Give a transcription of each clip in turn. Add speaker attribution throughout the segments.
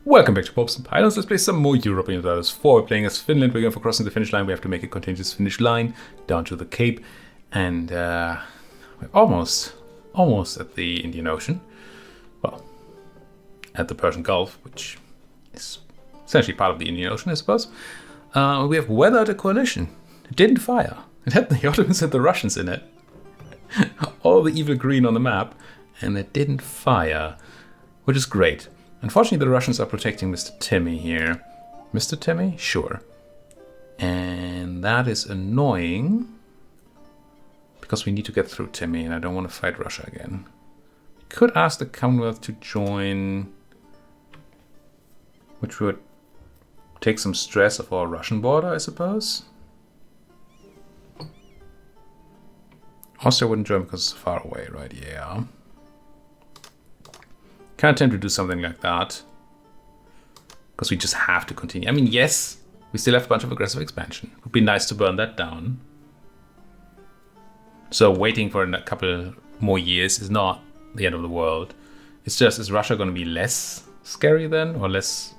Speaker 1: Welcome back to Popes and Pylons. Let's play some more Europa Universalis IV. We're playing as Finland. We're going for Crossing the Finnish Line. We have to make a continuous Finnish line down to the Cape. And we're almost at the Indian Ocean. Well, at the Persian Gulf, which is essentially part of the Indian Ocean, I suppose. We have weathered a coalition. It didn't fire. It had the Ottomans and the Russians in it. All the evil green on the map. And it didn't fire, which is great. Unfortunately, the Russians are protecting Mr. Timmy here. Mr. Timmy? Sure. And that is annoying. Because we need to get through Timmy, and I don't want to fight Russia again. We could ask the Commonwealth to join, which would take some stress off our Russian border, I suppose. Austria wouldn't join because it's far away, right? Yeah. Kind of tempted to do something like that. Because we just have to continue. I mean, yes, we still have a bunch of aggressive expansion. It would be nice to burn that down. So waiting for a couple more years is not the end of the world. It's just, is Russia going to be less scary then? Or less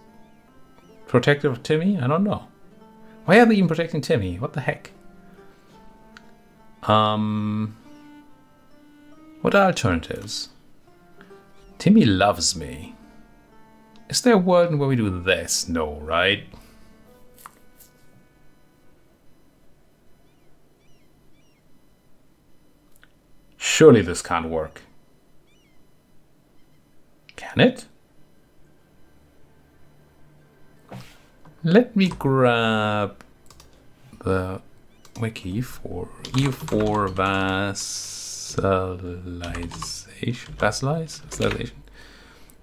Speaker 1: protective of Timmy? I don't know. Why are they even protecting Timmy? What the heck? What are alternatives? Timmy loves me. Is there a world where we do this? No, right? Surely this can't work. Can it? Let me grab the wiki for EU4 vassalization.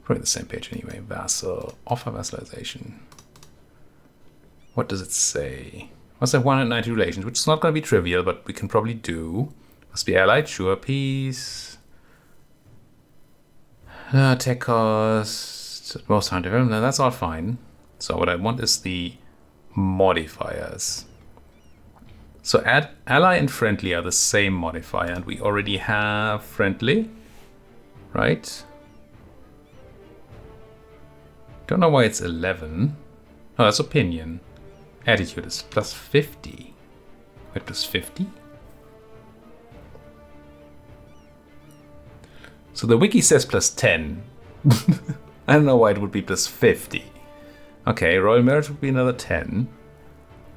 Speaker 1: Probably the same page anyway. Offer vassalization. What does it say? What's that 190 relations? Which is not going to be trivial, but we can probably do. Must be allied, sure. Peace. Tech cost. Most time development. No, that's all fine. So what I want is the modifiers. So ally and friendly are the same modifier, and we already have friendly, right? Don't know why it's 11. Oh, that's opinion. Attitude is plus 50. Wait, plus 50? So the wiki says plus 10. I don't know why it would be plus 50. Okay, royal merit would be another 10.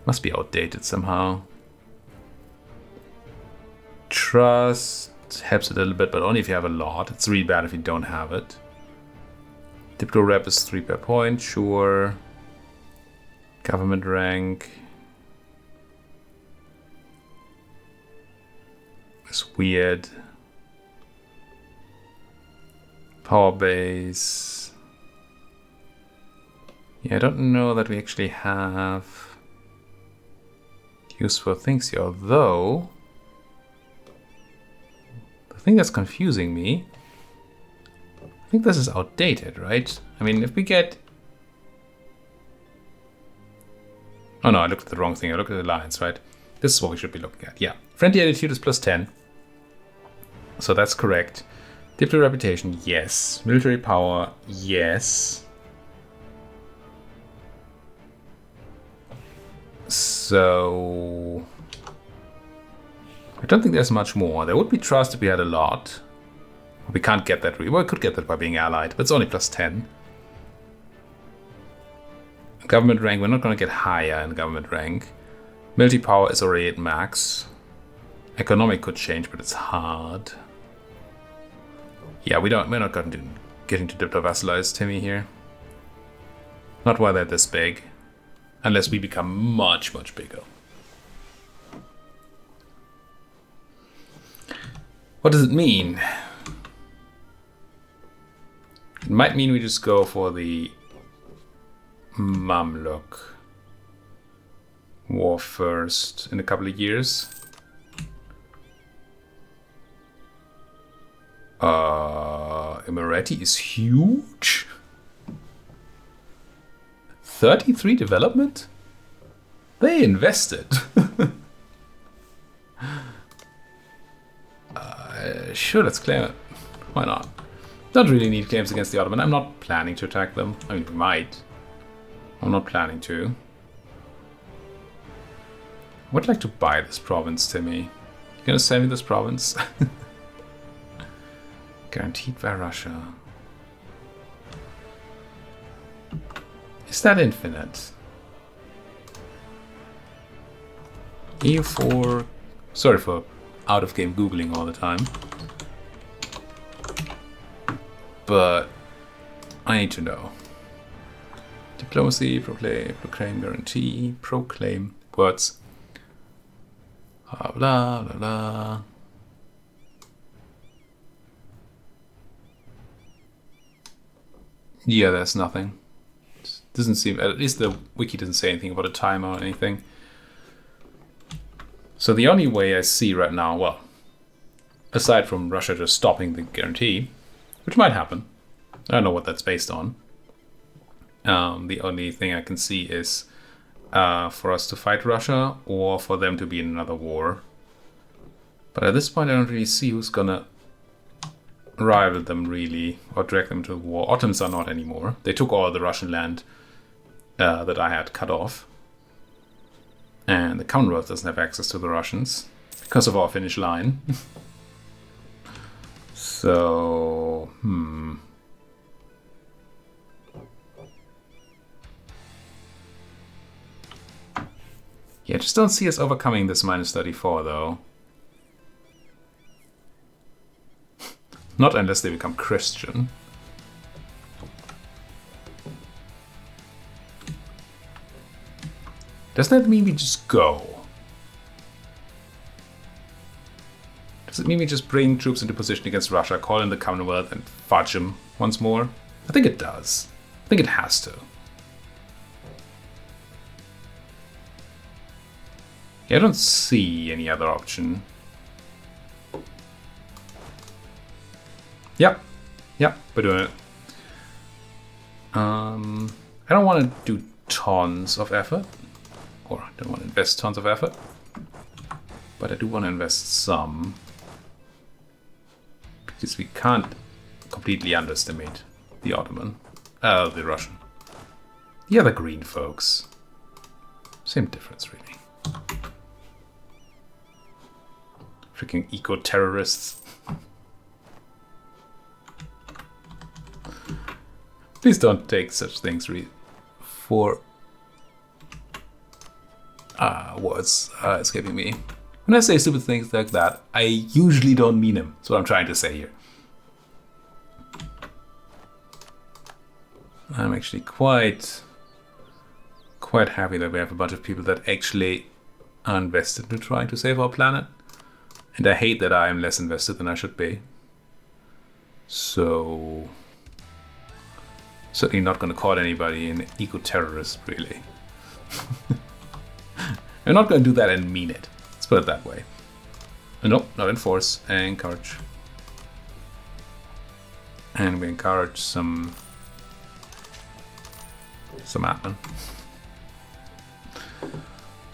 Speaker 1: Must be outdated somehow. Trust helps a little bit, but only if you have a lot. It's really bad if you don't have it. Diplo rep is 3 per point, sure. Government rank is weird. Power base. Yeah, I don't know that we actually have useful things here, although the thing that's confusing me, I think this is outdated, right? I mean, if we get... Oh no, I looked at the wrong thing. I looked at the lines, right? This is what we should be looking at. Yeah. Friendly attitude is plus 10. So that's correct. Diplo reputation, yes. Military power, yes. So... I don't think there's much more. There would be trust if we had a lot. We can't get that. Well, we could get that by being allied, but it's only plus 10. Government rank, we're not going to get higher in government rank. Military power is already at max. Economic could change, but it's hard. Yeah, we're not going to getting to diplo vassalize Timmy here. Not while they're this big. Unless we become much, much bigger. What does it mean? It might mean we just go for the Mamluk war first in a couple of years. Emirati is huge. 33 development? They invested. Sure, let's claim it. Why not? Don't really need claims against the Ottoman. I'm not planning to attack them. I mean, we might. I'm not planning to. I would like to buy this province, Timmy. You gonna send me this province? Guaranteed by Russia. Is that infinite? EU4. Sorry for out-of-game Googling all the time. But I need to know. Diplomacy, proclaim, guarantee, proclaim, words. Blah, blah, blah, blah. Yeah, there's nothing. It doesn't seem, at least the wiki doesn't say anything about a timer or anything. So the only way I see right now, well, aside from Russia just stopping the guarantee, which might happen. I don't know what that's based on. The only thing I can see is for us to fight Russia or for them to be in another war. But at this point I don't really see who's gonna rival them really or drag them to the war. Ottomans are not anymore. They took all the Russian land that I had cut off. And the Commonwealth doesn't have access to the Russians because of our Finnish line. So, yeah, just don't see us overcoming this -34 though. Not unless they become Christian. Doesn't that mean we just go? Does it mean we just bring troops into position against Russia, call in the Commonwealth, and fudge them once more? I think it does. I think it has to. Yeah, I don't see any other option. Yep, we're doing it. I don't want to do tons of effort. Or I don't want to invest tons of effort. But I do want to invest some. Because we can't completely underestimate the Ottoman. The Russian. The other green folks. Same difference, really. Freaking eco-terrorists. Please don't take such things for words escaping me. When I say stupid things like that, I usually don't mean them. That's what I'm trying to say here. I'm actually quite happy that we have a bunch of people that actually are invested in trying to save our planet. And I hate that I am less invested than I should be. So certainly not going to call anybody an eco-terrorist, really. I'm not going to do that and mean it. Let's put it that way. Nope, not enforce. Encourage. And we encourage some admin.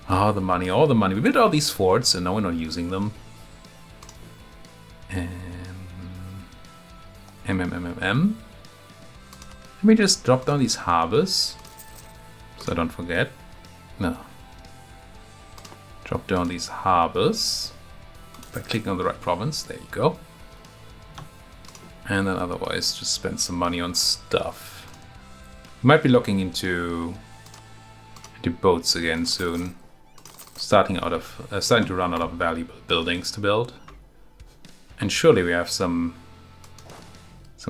Speaker 1: Oh, the money, all the money. We built all these forts and now we're not using them. Let me just drop down these harbors so I don't forget. No. Drop down these harbors by clicking on the right province. There you go. And then otherwise just spend some money on stuff. Might be looking into boats again soon. Starting to run out of valuable buildings to build. And surely we have some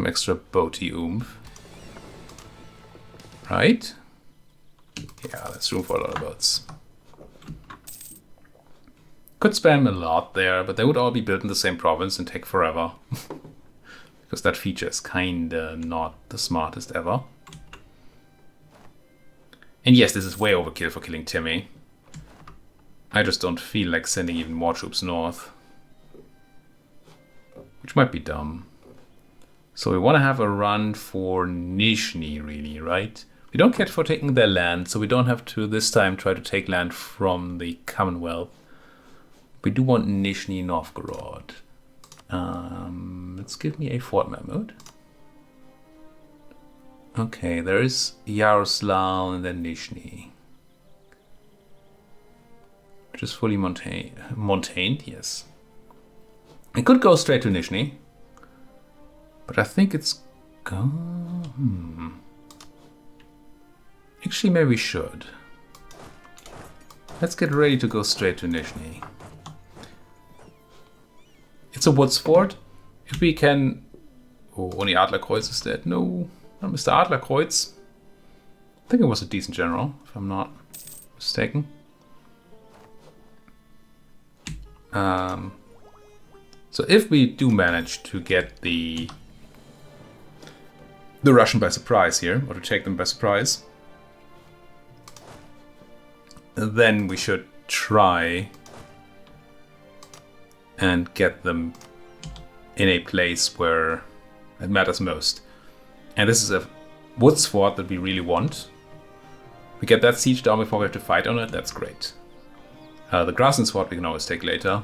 Speaker 1: extra boaty oomph. Right? Yeah, that's room for a lot of boats. Could spam a lot there, but they would all be built in the same province and take forever. Because that feature is kinda not the smartest ever. And yes, this is way overkill for killing Timmy. I just don't feel like sending even more troops north. Which might be dumb. So we want to have a run for Nizhny, really, right? We don't care for taking their land, so we don't have to this time try to take land from the Commonwealth. We do want Nizhny Novgorod. Let's give me a Fort Mahmud. Okay, there is Yaroslavl and then Nizhny. Which is fully montained, yes. It could go straight to Nizhny. But I think it's Actually, maybe we should. Let's get ready to go straight to Nizhny. It's a woods fort. If we can... Oh, only Adlerkreuz is dead. No, not Mr. Adlerkreuz. I think it was a decent general, if I'm not mistaken. So if we do manage to get the Russian by surprise here, or to take them by surprise, then we should try and get them in a place where it matters most. And this is a woods fort that we really want. We get that siege down before we have to fight on it, that's great. The grasslands fort we can always take later.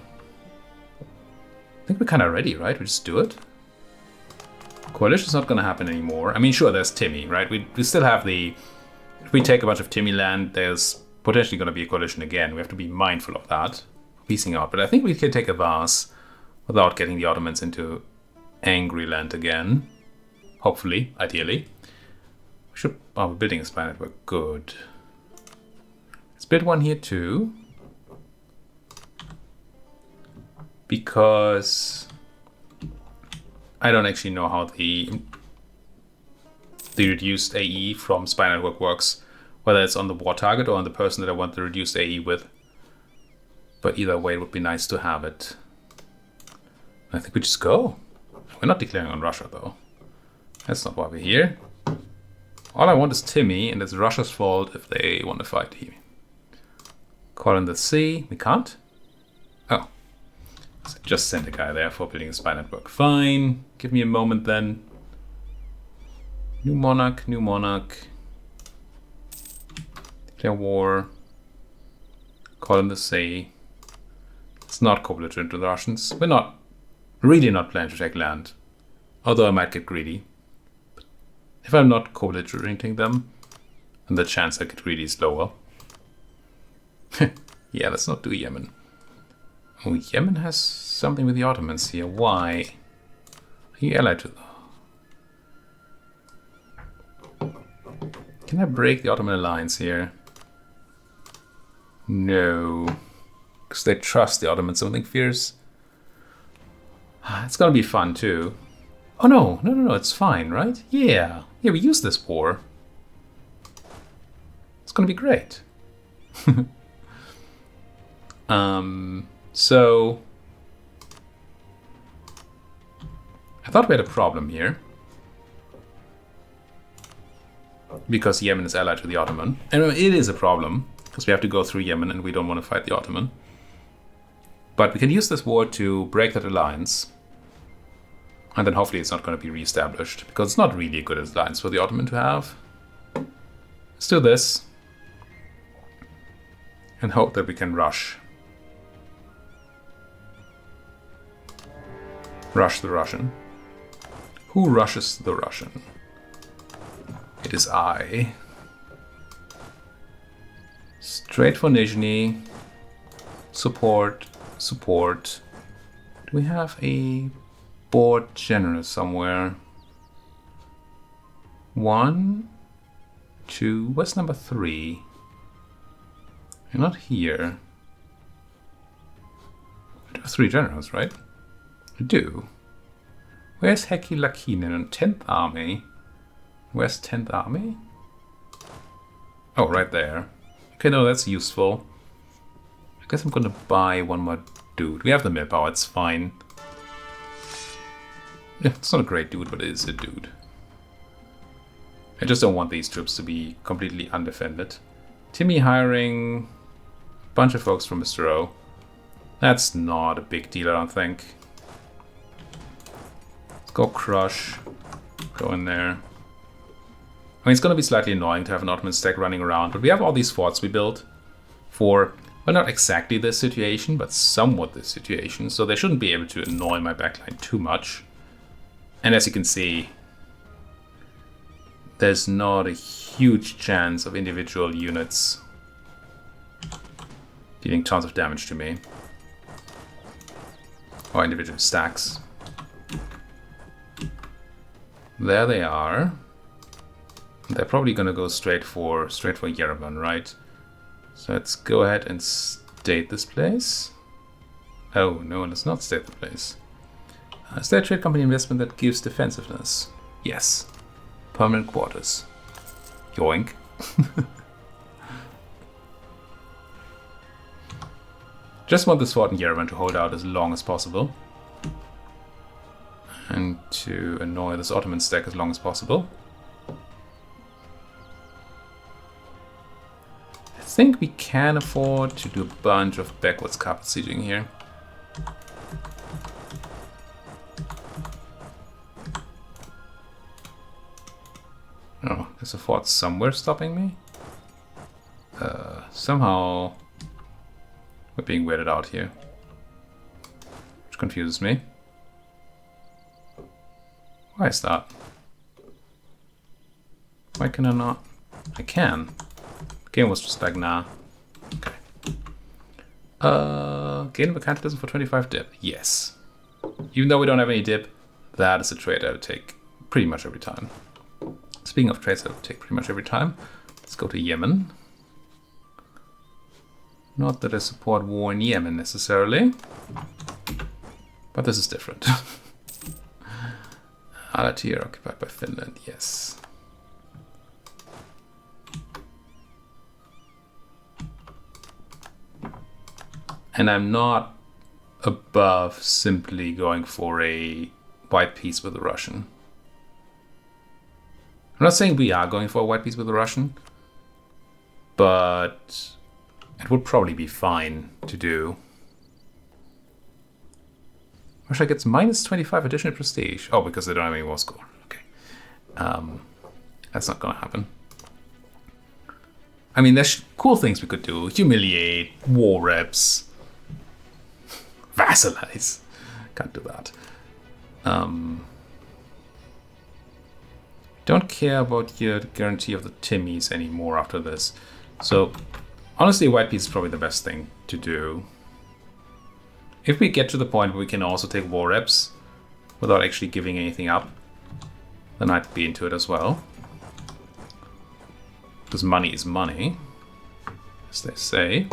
Speaker 1: I think we're kind of ready, right? We just do it. Coalition's not going to happen anymore. I mean, sure, there's Timmy, right? We still have the... If we take a bunch of Timmy land, there's potentially going to be a coalition again. We have to be mindful of that. Piecing out. But I think we can take a Vars without getting the Ottomans into angry land again. Hopefully, ideally. We should... Oh, we're building a spy network. Good. Let's build one here too. Because I don't actually know how the reduced AE from spy network works, whether it's on the war target or on the person that I want the reduced AE with. But either way, it would be nice to have it. I think we just go. We're not declaring on Russia though. That's not why we're here. All I want is Timmy, and it's Russia's fault if they want to fight him. Call in the sea. We can't? Oh. So just send a guy there for building a spy network. Fine. Give me a moment then. New monarch, new monarch. Declare war. Call in the sea. It's not co-belligerent to the Russians. We're really not planning to take land. Although I might get greedy. But if I'm not co-belligerenting them, then the chance I get greedy is lower. Yeah, let's not do Yemen. Oh, Yemen has something with the Ottomans here. Why? Are you allied to them? Can I break the Ottoman alliance here? No. Because they trust the Ottomans. Something fierce. It's gonna be fun too. Oh no, no, it's fine, right? Yeah. Yeah, we use this war. It's gonna be great. So I thought we had a problem here because Yemen is allied to the Ottoman, and it is a problem because we have to go through Yemen and we don't want to fight the Ottoman. But we can use this war to break that alliance, and then hopefully it's not going to be reestablished because it's not really a good alliance for the Ottoman to have. Let's do this and hope that we can rush the Russian. Who rushes the Russian? It is I. Straight for Nizhny. Support. Support. Do we have a board general somewhere? 1, 2. Where's number 3? You're not here. We have 3 generals, right? We do. Where's Heki Lakinen? 10th Army? Where's 10th Army? Oh, right there. Okay, no, that's useful. I guess I'm gonna buy one more dude. We have the mill power, it's fine. Yeah, it's not a great dude, but it is a dude. I just don't want these troops to be completely undefended. Timmy hiring a bunch of folks from Mr. O. That's not a big deal, I don't think. Go crush. Go in there. I mean, it's going to be slightly annoying to have an Ottoman stack running around, but we have all these forts we built for, well, not exactly this situation, but somewhat this situation, so they shouldn't be able to annoy my backline too much. And as you can see, there's not a huge chance of individual units dealing tons of damage to me. Or individual stacks. There they are. They're probably gonna go straight for Yerevan, right? So let's go ahead and state this place. Oh no, let's not state the place. Is there a trade company investment that gives defensiveness? Yes. Permanent quarters. Yoink. Just want this fort in Yerevan to hold out as long as possible. And to annoy this Ottoman stack as long as possible. I think we can afford to do a bunch of backwards carpet sieging here. Oh, there's a fort somewhere stopping me? Somehow we're being weirded out here. Which confuses me. Why is that? Why can I not? I can. The game was just like, nah. Okay. Gain mercantilism for 25 dip. Yes. Even though we don't have any dip, that is a trade I would take pretty much every time. Speaking of trades I would take pretty much every time, let's go to Yemen. Not that I support war in Yemen necessarily, but this is different. Alatir occupied by Finland, yes. And I'm not above simply going for a white peace with the Russian. I'm not saying we are going for a white peace with the Russian, but it would probably be fine to do. Russia gets minus 25 additional prestige. Oh, because they don't have any war score. Okay. That's not gonna happen. I mean, there's cool things we could do. Humiliate, war reps, vassalize. Can't do that. Don't care about your guarantee of the Timmies anymore after this. So, honestly, white peace is probably the best thing to do. If we get to the point where we can also take war reps without actually giving anything up, then I'd be into it as well. Because money is money, as they say.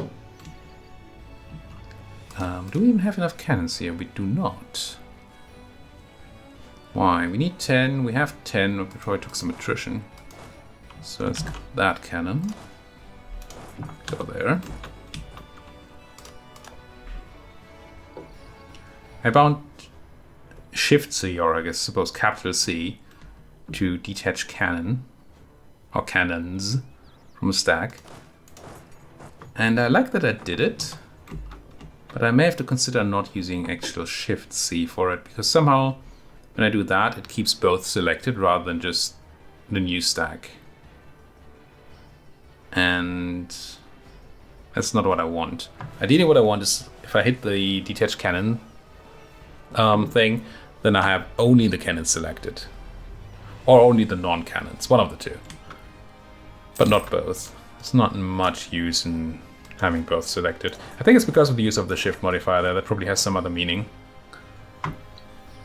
Speaker 1: Do we even have enough cannons here? We do not. Why? We need 10. We have 10. We probably took some attrition. So let's get that cannon. Go there. I bound Shift C, or I guess suppose capital C, to detach cannon, or cannons, from a stack. And I like that I did it, but I may have to consider not using actual Shift C for it, because somehow when I do that, it keeps both selected rather than just the new stack. And that's not what I want. Ideally what I want is, if I hit the detached cannon thing, then I have only the cannons selected. Or only the non-cannons, one of the two. But not both. There's not much use in having both selected. I think it's because of the use of the shift modifier there. That probably has some other meaning.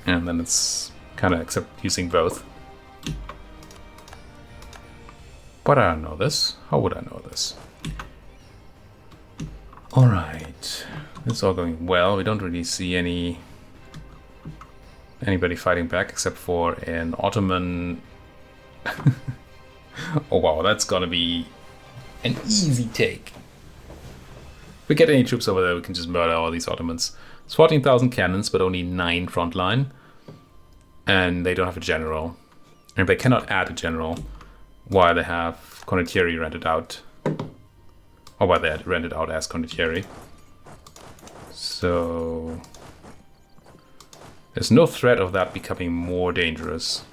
Speaker 1: And then it's kind of accept using both. But I don't know this. How would I know this? Alright. It's all going well. We don't really see anybody fighting back except for an Ottoman. Oh wow, that's gonna be an easy take. If we get any troops over there, we can just murder all these Ottomans. It's 14,000 cannons, but only 9 frontline. And they don't have a general. And they cannot add a general while they have condottieri rented out. Or while they're rented out as condottieri. So there's no threat of that becoming more dangerous.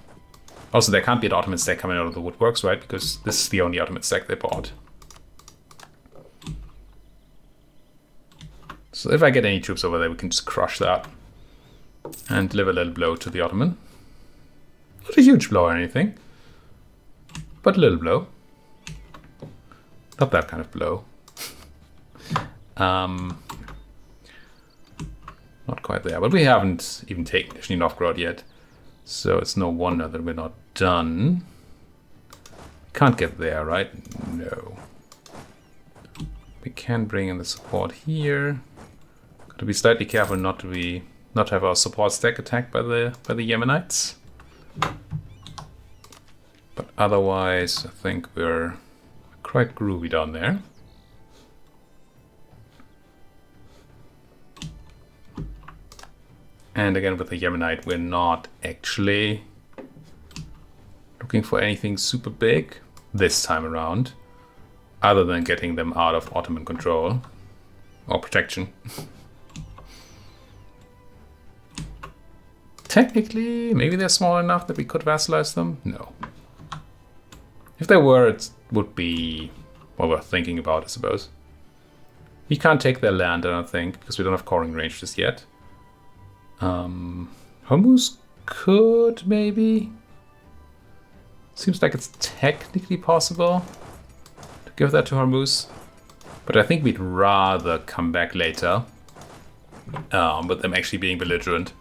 Speaker 1: Also, there can't be an Ottoman stack coming out of the woodworks, right? Because this is the only Ottoman stack they bought. So if I get any troops over there, we can just crush that. And deliver a little blow to the Ottoman. Not a huge blow or anything. but a little blow. Not that kind of blow. Not quite there, but we haven't even taken Nizhny Novgorod yet, so it's no wonder that we're not done. Can't get there, right? No. We can bring in the support here. Got to be slightly careful not to have our support stack attacked by the Yemenites. But otherwise, I think we're quite groovy down there. And again, with the Yemenite, we're not actually looking for anything super big this time around, other than getting them out of Ottoman control or protection. Technically, maybe they're small enough that we could vassalize them? No. If they were, it would be what we're thinking about, I suppose. We can't take their land, I don't think, because we don't have coring range just yet. Hormuz could, maybe? Seems like it's technically possible to give that to Hormuz. But I think we'd rather come back later with them actually being belligerent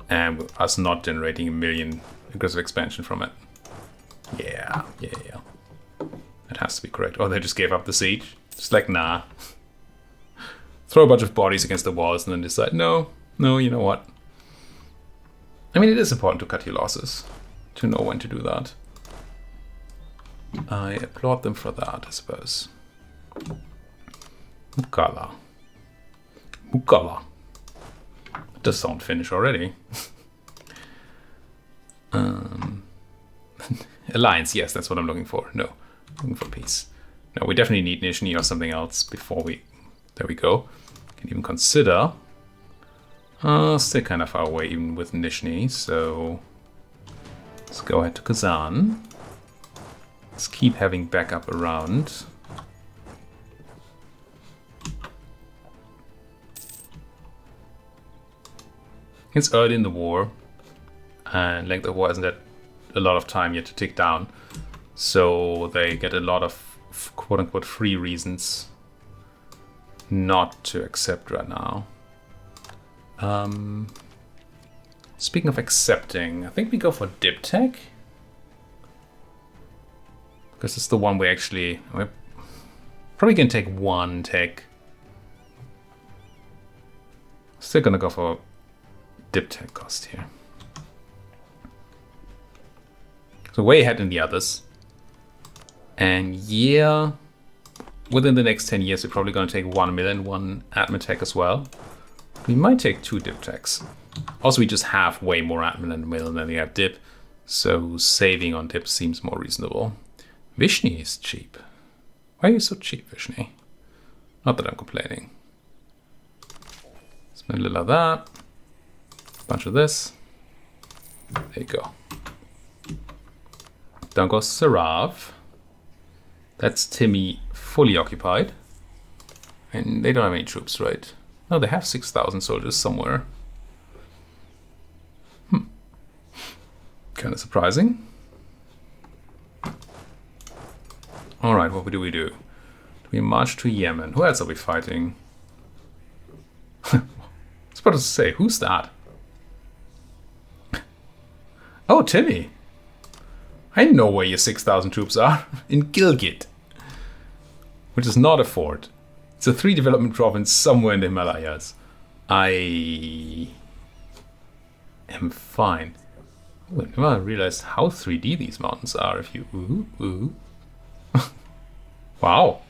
Speaker 1: and us not generating a million aggressive expansion from it. Yeah. That has to be correct. Oh, they just gave up the siege? Just like, nah. Throw a bunch of bodies against the walls and then decide, no, you know what? I mean, it is important to cut your losses, to know when to do that. I applaud them for that, I suppose. Mukala. That does sound Finnish already. Alliance, yes, that's what I'm looking for. No, I'm looking for peace. No, we definitely need Nizhny or something else before we... There we go. Can even consider... still kind of far away even with Nizhny, so... Let's go ahead to Kazan. Let's keep having backup around. It's early in the war, and length of war isn't that a lot of time yet to tick down, so they get a lot of quote-unquote free reasons not to accept right now. Speaking of accepting, I think we go for Dip Tech, because it's the one we're probably gonna take one tech. Still gonna go for Dip Tech cost here. So way ahead in the others. And yeah, within the next 10 years, we're probably going to take 1 million, one admin tech as well. We might take 2 dip techs. Also, we just have way more admin and mill than we have dip, so saving on dip seems more reasonable. Vishny is cheap. Why are you so cheap, Vishny? Not that I'm complaining. Spend a little of that. Bunch of this. There you go. Down goes Sarav. That's Timmy fully occupied. And they don't have any troops, right? No, they have 6,000 soldiers somewhere. Kind of surprising. Alright, what do we do? Do we march to Yemen? Who else are we fighting? I was about to say, who's that? Oh, Timmy! I know where your 6,000 troops are. In Gilgit. Which is not a fort. It's a 3 development province somewhere in the Himalayas. I am fine. Oh, I never realized how 3D these mountains are if you... Ooh. Wow.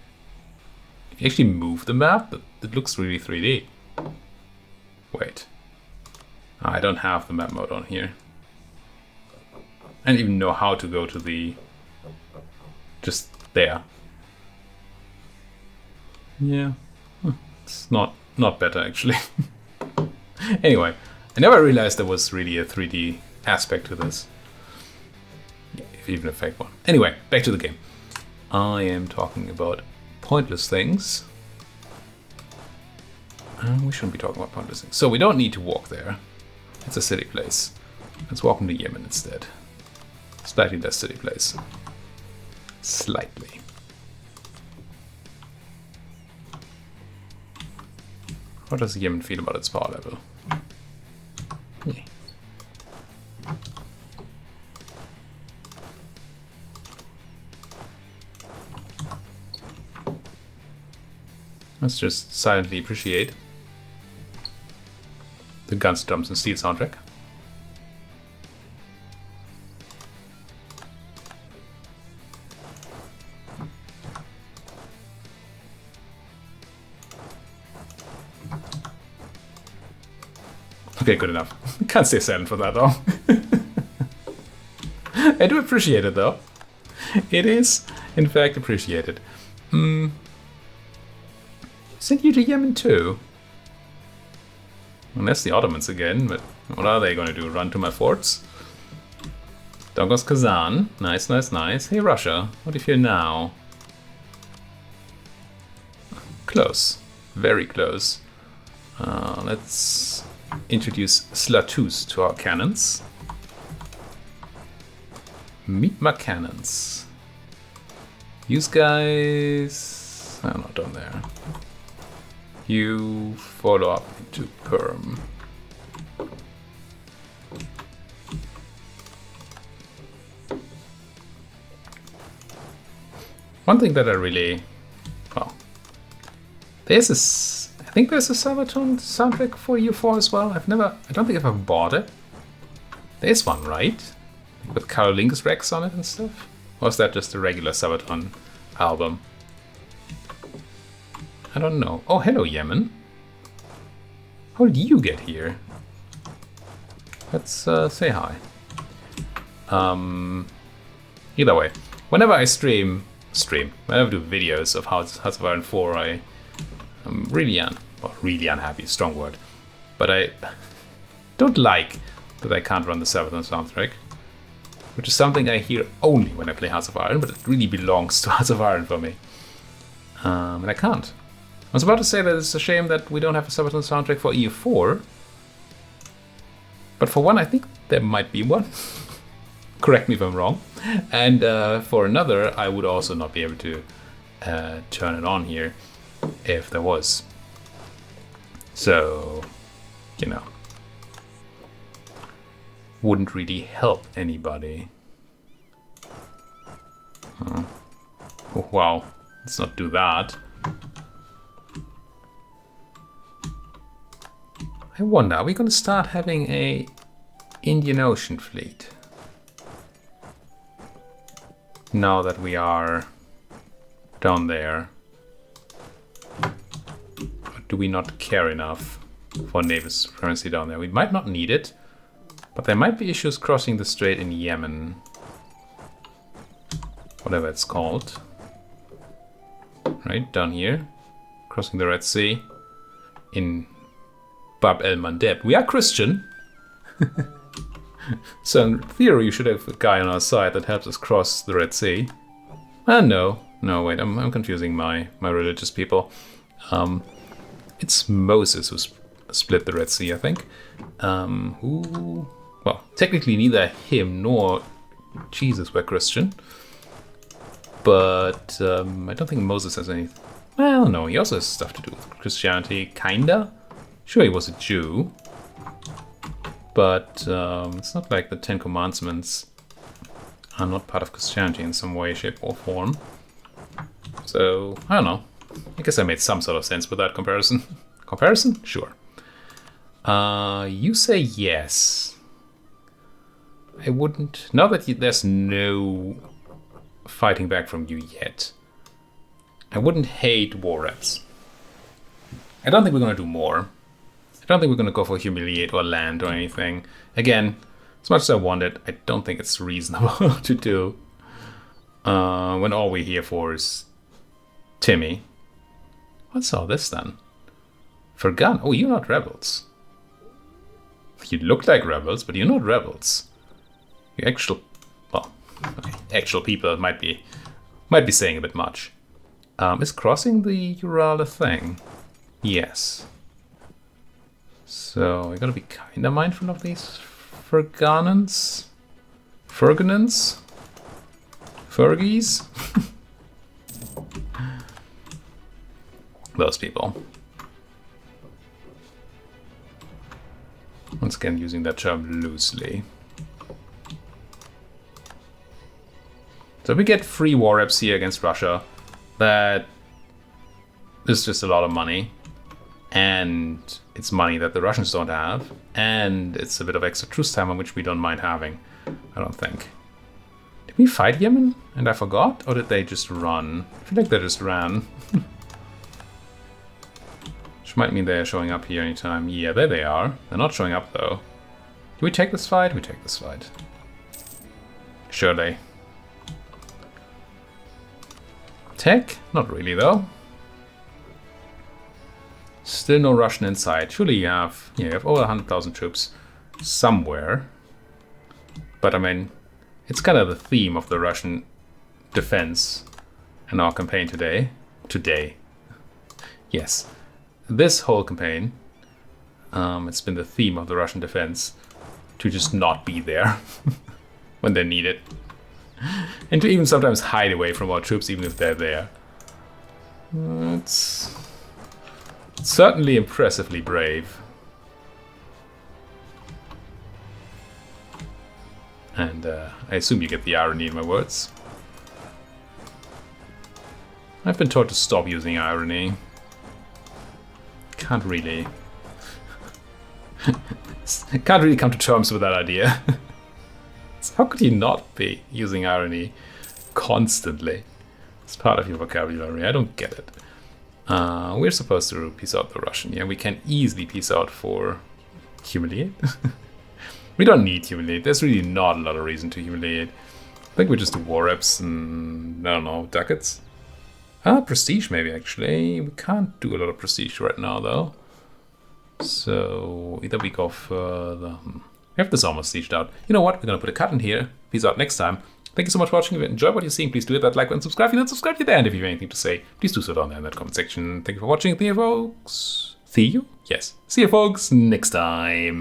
Speaker 1: If you actually move the map, it looks really 3D. Wait. I don't have the map mode on here. I don't even know how to go to the... just there. Yeah. It's not better, actually. Anyway, I never realized there was really a 3D aspect to this. Yeah, even a fake one. Anyway, back to the game. I am talking about pointless things. We shouldn't be talking about pointless things. So we don't need to walk there. It's a city place. Let's walk into Yemen instead. Slightly less city place. Slightly. How does Yemen feel about its power level? Yeah. Let's just silently appreciate the Guns, Drums and Steel soundtrack. Okay, good enough. Can't stay silent for that long. I do appreciate it though. It is, in fact, appreciated. Send you to Yemen too? Unless the Ottomans again, but what are they going to do? Run to my forts? Dongos Kazan. Nice, nice, nice. Hey Russia, what do you feel now? Close. Very close. Let's introduce Slatus to our cannons. Meet my cannons. Use guys... Oh, not down there. You follow up into Perm. One thing that I really... Well... There's this... I think there's a Sabaton soundtrack for EU4 as well. I don't think I've ever bought it. There's one, right? With Carolingus Rex on it and stuff? Or is that just a regular Sabaton album? I don't know. Oh, hello, Yemen. How did you get here? Let's say hi. Either way, whenever I whenever I do videos of Hearts of Iron 4, I'm really unhappy, strong word. But I don't like that I can't run the Sabaton soundtrack, which is something I hear only when I play Hearts of Iron, but it really belongs to Hearts of Iron for me. And I can't. I was about to say that it's a shame that we don't have a Sabaton soundtrack for EU4, but for one, I think there might be one. Correct me if I'm wrong. And for another, I would also not be able to turn it on here if there was. So, you know, wouldn't really help anybody. Oh, wow, let's not do that. I wonder, are we going to start having a Indian Ocean fleet? Now that we are down there. Or do we not care enough for naval supremacy down there? We might not need it, but there might be issues crossing the strait in Yemen. Whatever it's called. Right, down here. Crossing the Red Sea. In Bab el-Mandeb. We are Christian. So in theory you should have a guy on our side that helps us cross the Red Sea. No, wait, I'm confusing my religious people. It's Moses who split the Red Sea, I think. Well, technically neither him nor Jesus were Christian. But I don't think Moses has any... Well, no, he also has stuff to do with Christianity, kinda. Sure, he was a Jew, but it's not like the Ten Commandments are not part of Christianity in some way, shape, or form. So, I don't know. I guess I made some sort of sense with that comparison. Comparison? Sure. You say yes. I wouldn't... Now that there's no fighting back from you yet, I wouldn't hate war reps. I don't think we're going to do more. I don't think we're going to go for humiliate or land or anything. Again, as much as I want it, I don't think it's reasonable to do. When all we're here for is Timmy. What's all this then? Fergan? Oh, you're not rebels. You look like rebels, but you're not rebels. You're actual... Well, okay, actual people might be saying a bit much. Is crossing the Ural a thing? Yes. So we gotta be kinda mindful of these Ferganans. Fergies? Those people. Once again, using that term loosely. So we get free war reps here against Russia. That is just a lot of money. And it's money that the Russians don't have. And it's a bit of extra truce time, which we don't mind having. I don't think. Did we fight Yemen? And I forgot? Or did they just run? I feel like they just ran. Which might mean they're showing up here anytime. Yeah, there they are. They're not showing up, though. Do we take this fight? We take this fight. Surely. Tech? Not really, though. Still no Russian inside. Surely you have over 100,000 troops somewhere. But I mean, it's kind of the theme of the Russian defense in our campaign today. Yes. This whole campaign, it's been the theme of the Russian defense to just not be there when they need it. And to even sometimes hide away from our troops even if they're there. It's certainly impressively brave. And I assume you get the irony in my words. I've been taught to stop using irony. Can't really come to terms with that idea. So how could you not be using irony constantly? It's part of your vocabulary. I don't get it. We're supposed to piece out the Russian. Yeah, we can easily piece out for humiliate. We don't need humiliate. There's really not a lot of reason to humiliate. I think we just do war reps and, I don't know, ducats. Prestige maybe, actually. We can't do a lot of prestige right now, though. So, either we go further. We have this almost sieged out. You know what? We're going to put a cut in here. Peace out next time. Thank you so much for watching. If you enjoyed what you're seeing, please do hit that like button, subscribe. If you don't subscribe to the end, if you have anything to say, please do so down there in that comment section. Thank you for watching. See you, folks. See you? Yes. See you, folks, next time.